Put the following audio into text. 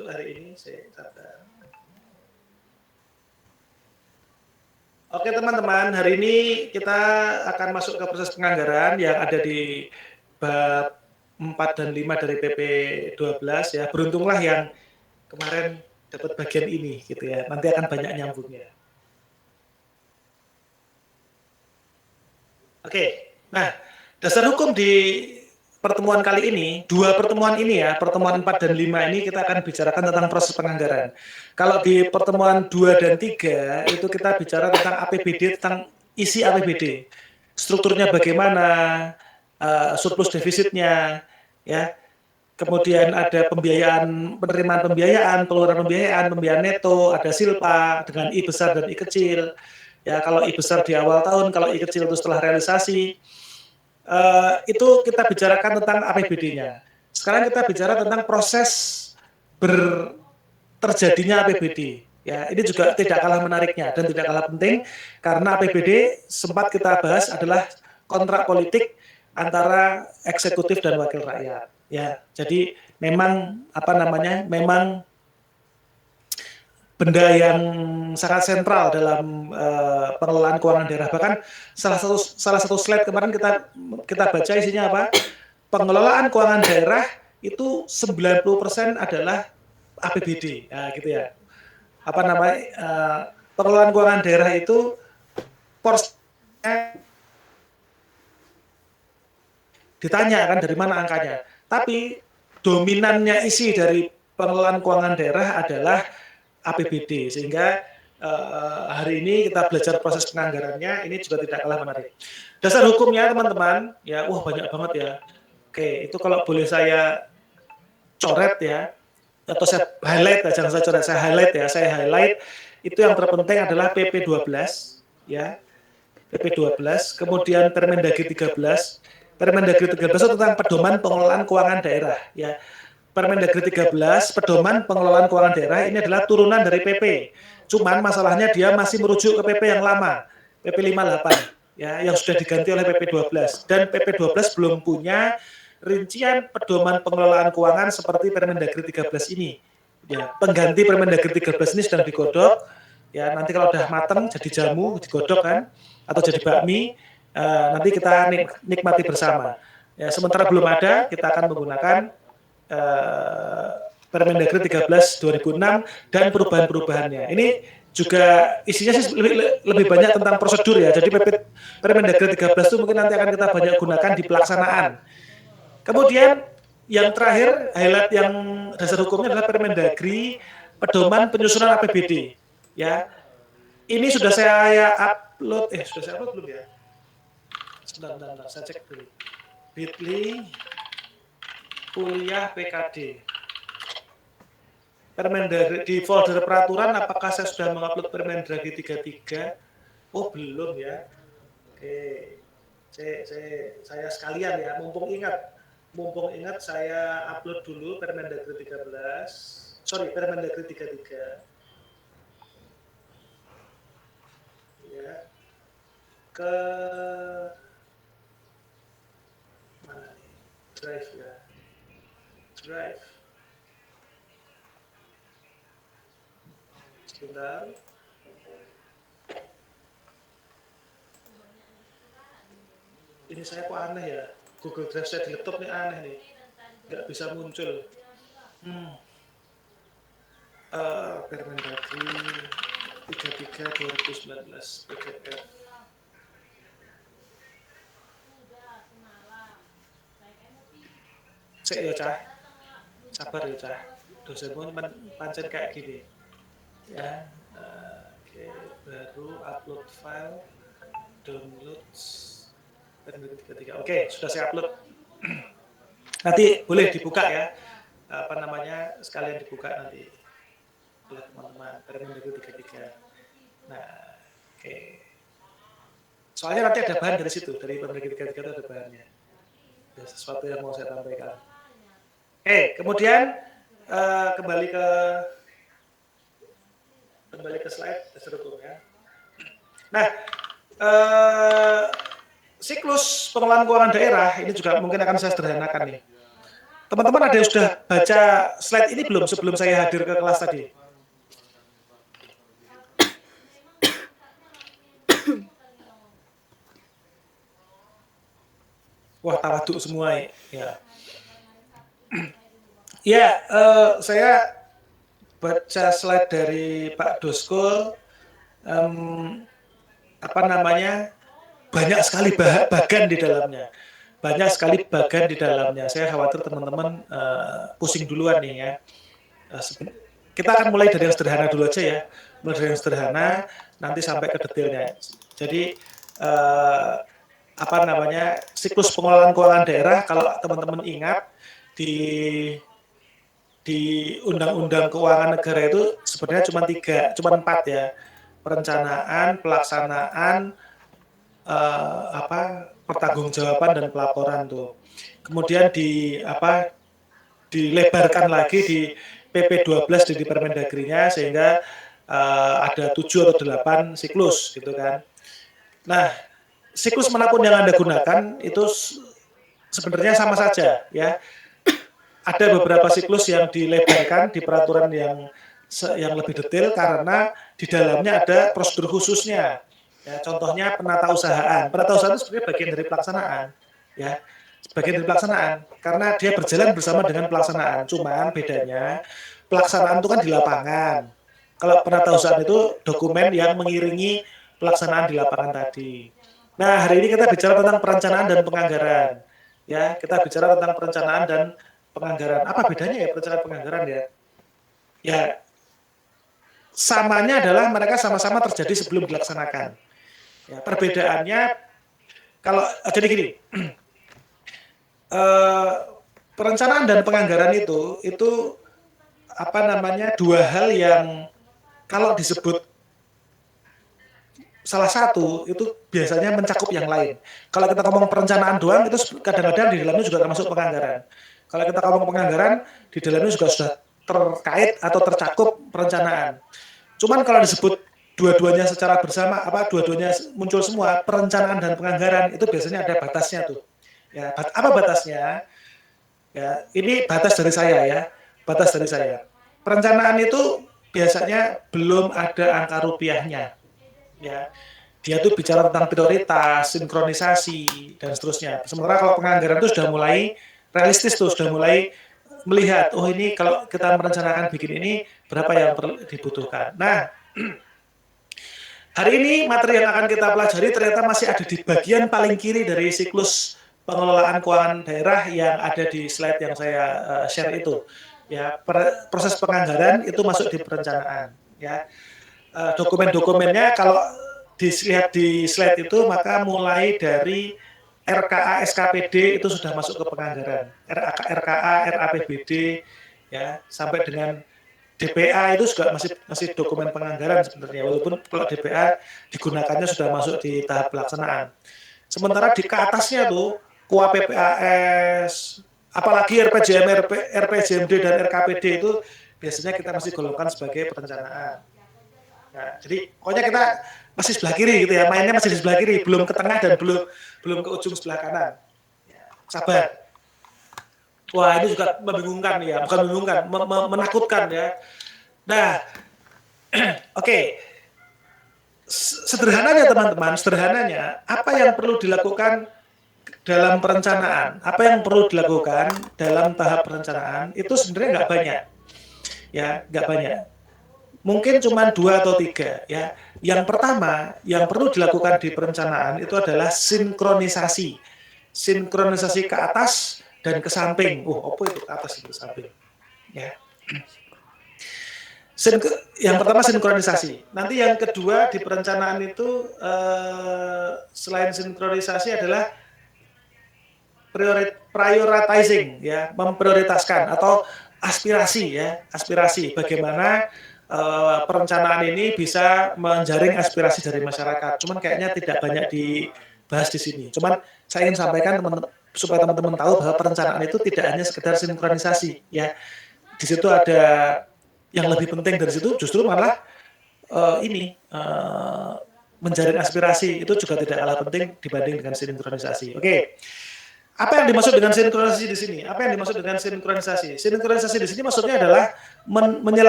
untuk hari ini. Oke teman-teman, hari ini kita akan masuk ke proses penganggaran yang ada di bab 4 dan 5 dari PP 12 ya. Beruntunglah yang kemarin dapat bagian ini gitu ya. Nanti akan banyak nyambungnya. Oke, nah dasar hukum di pertemuan kali ini, dua pertemuan ini ya, pertemuan 4 dan 5 ini kita akan bicarakan tentang proses penganggaran. Kalau di pertemuan 2 dan 3 itu kita bicara tentang APBD, tentang isi APBD. Strukturnya bagaimana, surplus defisitnya, ya. Kemudian ada pembiayaan, penerimaan pembiayaan, pengeluaran pembiayaan, pembiayaan neto, ada silpa dengan I besar dan I kecil. Ya, kalau I besar di awal tahun, kalau I kecil itu setelah realisasi. Itu kita bicarakan tentang APBD-nya. Sekarang kita bicara tentang proses terjadinya APBD. Ya, ini juga tidak kalah menariknya dan tidak kalah penting karena APBD sempat kita bahas adalah kontrak politik antara eksekutif dan wakil rakyat. Ya, jadi memang memang benda yang sangat sentral dalam pengelolaan keuangan daerah. Bahkan salah satu slide kemarin kita baca isinya apa? Pengelolaan keuangan daerah itu 90% adalah APBD, ya, gitu ya. Pengelolaan keuangan daerah itu porsinya ditanya kan dari mana angkanya. Tapi dominannya isi dari pengelolaan keuangan daerah adalah APBD, sehingga hari ini kita belajar proses penganggarannya, ini juga tidak kalah menarik. Dasar hukumnya teman-teman, ya, banyak banget ya. Oke, itu kalau boleh saya coret ya, atau saya highlight ya, jangan saya coret, saya highlight ya, itu yang terpenting adalah PP 12, ya, PP 12, kemudian Permendagri 13, Permendagri 13 itu tentang pedoman pengelolaan keuangan daerah, ya. Permendagri 13, pedoman pengelolaan keuangan daerah, ini adalah turunan dari PP. Cuman masalahnya dia masih merujuk ke PP yang lama, PP 58, ya, yang sudah diganti oleh PP 12. Dan PP 12 belum punya rincian pedoman pengelolaan keuangan seperti Permendagri 13 ini. Ya, pengganti Permendagri 13 ini sedang digodok. Ya, nanti kalau udah matang jadi jamu, digodok kan, atau jadi bakmi, nanti kita nikmati bersama. Ya, sementara belum ada, kita akan menggunakan Permendagri 13 2006 dan perubahan-perubahannya. Ini juga isinya sih lebih banyak tentang prosedur ya. Jadi Permendagri 13 itu mungkin nanti akan kita banyak gunakan di pelaksanaan. Kemudian yang terakhir highlight yang dasar hukumnya adalah Permendagri pedoman penyusunan APBD. Ya, ini sudah saya upload. Sudah saya upload belum ya? Sebentar, saya cek dulu. Bitly kuliah PKD. Permendagri di folder peraturan, apakah saya sudah mengupload Permendagri 33? Oh, belum ya. Oke. Saya sekalian ya, mumpung ingat saya upload dulu Permendagri 13. Permendagri 33. Ya. Ke mana nih? Drive ya. Drive. Sebentar. Ini saya kok aneh ya. Google Drive saya di laptop nih aneh nih. Nggak bisa muncul. Permendagri 33 2019 PGR. Cek ya cah, sabar ya cah. Dosenmu pancen kayak gini. Ya, oke, baru upload file, download Permendagri 33. Oke, sudah saya upload. Nanti boleh dibuka ya, sekalian dibuka nanti oleh teman-teman Permendagri 33. Nah, oke. Soalnya nanti ada bahan dari situ, dari Permendagri 33 itu ada bahannya. Ada sesuatu yang mau saya sampaikan. Kemudian kembali ke slide dasar hukum ya. Nah, siklus pengelolaan keuangan daerah ini juga mungkin akan saya sederhanakan nih. Teman-teman ada yang sudah baca slide ini belum sebelum saya hadir ke kelas tadi? Wah, tawaduk semua ya. Ya, saya baca slide dari Pak Doskul, apa namanya, banyak sekali bagan di dalamnya. Banyak sekali bagan di dalamnya. Saya khawatir teman-teman pusing duluan nih ya. Kita akan mulai dari yang sederhana dulu aja ya. Mulai dari yang sederhana, nanti sampai ke detailnya. Jadi, apa namanya, siklus pengelolaan keuangan daerah, kalau teman-teman ingat, di Undang-Undang Keuangan Negara itu sebenarnya cuma 4 ya. Perencanaan, pelaksanaan, pertanggungjawaban dan pelaporan tuh. Kemudian dilebarkan lagi di PP 12 di Permendagrinya sehingga ada 7 atau 8 siklus gitu kan. Nah, siklus manapun yang Anda gunakan itu sebenarnya sama saja ya. Ada beberapa siklus yang dilebarkan di peraturan yang lebih detail karena di dalamnya ada prosedur khususnya. Ya, contohnya penatausahaan. Penatausahaan itu sebenarnya bagian dari pelaksanaan. Ya, bagian dari pelaksanaan karena dia berjalan bersama dengan pelaksanaan. Cuman bedanya pelaksanaan itu kan di lapangan. Kalau penatausahaan itu dokumen yang mengiringi pelaksanaan di lapangan tadi. Nah, hari ini kita bicara tentang perencanaan dan penganggaran. Ya, kita bicara tentang perencanaan dan penganggaran. Apa bedanya ya perencanaan penganggaran ya? Ya, samanya adalah mereka sama-sama terjadi sebelum dilaksanakan. Ya, perbedaannya kalau jadi gini, perencanaan dan penganggaran itu apa namanya, dua hal yang kalau disebut salah satu itu biasanya mencakup yang lain. Kalau kita ngomong perencanaan doang itu kadang-kadang di dalamnya juga termasuk penganggaran. Kalau kita ngomong penganggaran di dalamnya juga sudah terkait atau tercakup perencanaan. Cuman kalau disebut dua-duanya secara bersama, dua-duanya muncul semua, perencanaan dan penganggaran itu biasanya ada batasnya tuh. Ya, apa batasnya? Ya, ini batas dari saya ya, batas dari saya. Perencanaan itu biasanya belum ada angka rupiahnya. Ya, dia tuh bicara tentang prioritas, sinkronisasi dan seterusnya. Sementara kalau penganggaran itu sudah mulai realistis tuh, sudah mulai melihat, oh ini kalau kita merencanakan bikin ini berapa yang dibutuhkan. Nah, hari ini materi yang akan kita pelajari ternyata masih ada di bagian paling kiri dari siklus pengelolaan keuangan daerah yang ada di slide yang saya share itu. Ya, proses penganggaran itu masuk di perencanaan. Ya, dokumen-dokumennya kalau dilihat di slide itu maka mulai dari RKA SKPD itu sudah masuk ke penganggaran, RKA RAPBD ya, sampai dengan DPA itu juga masih dokumen penganggaran sebenarnya, walaupun kalau DPA digunakannya sudah masuk di tahap pelaksanaan. Sementara di ke atasnya tuh KUA PPAS, apalagi RPJMD dan RKPD itu biasanya kita masih golongkan sebagai perencanaan. Nah, jadi pokoknya kita masih sebelah kiri gitu ya, mainnya masih di sebelah kiri, belum ke tengah dan belum ke ujung sebelah kanan. Sabar. Wah, ini juga membingungkan ya, bukan membingungkan, menakutkan ya. Nah, oke. Sederhananya teman-teman, sederhananya apa yang perlu dilakukan dalam perencanaan, apa yang perlu dilakukan dalam tahap perencanaan itu sebenarnya nggak banyak. Ya, nggak banyak. Mungkin cuma 2 atau 3 ya. Yang pertama yang perlu dilakukan di perencanaan itu adalah sinkronisasi. Sinkronisasi ke atas dan ke samping. Apa itu ke atas dan ke samping? Ya. Yang pertama sinkronisasi. Nanti yang kedua di perencanaan itu selain sinkronisasi adalah prioritizing ya, memprioritaskan atau aspirasi ya, aspirasi bagaimana perencanaan ini bisa menjaring aspirasi dari masyarakat. Cuman kayaknya tidak banyak dibahas di sini. Cuman saya ingin sampaikan supaya teman-teman tahu bahwa perencanaan itu tidak hanya sekedar sinkronisasi ya. Di situ ada yang lebih penting dari situ justru malah menjaring aspirasi itu juga tidak kalah penting dibanding dengan sinkronisasi. Oke. Apa yang dimaksud dengan sinkronisasi di sini? Apa yang dimaksud dengan sinkronisasi? Sinkronisasi di sini maksudnya adalah menyelamatkan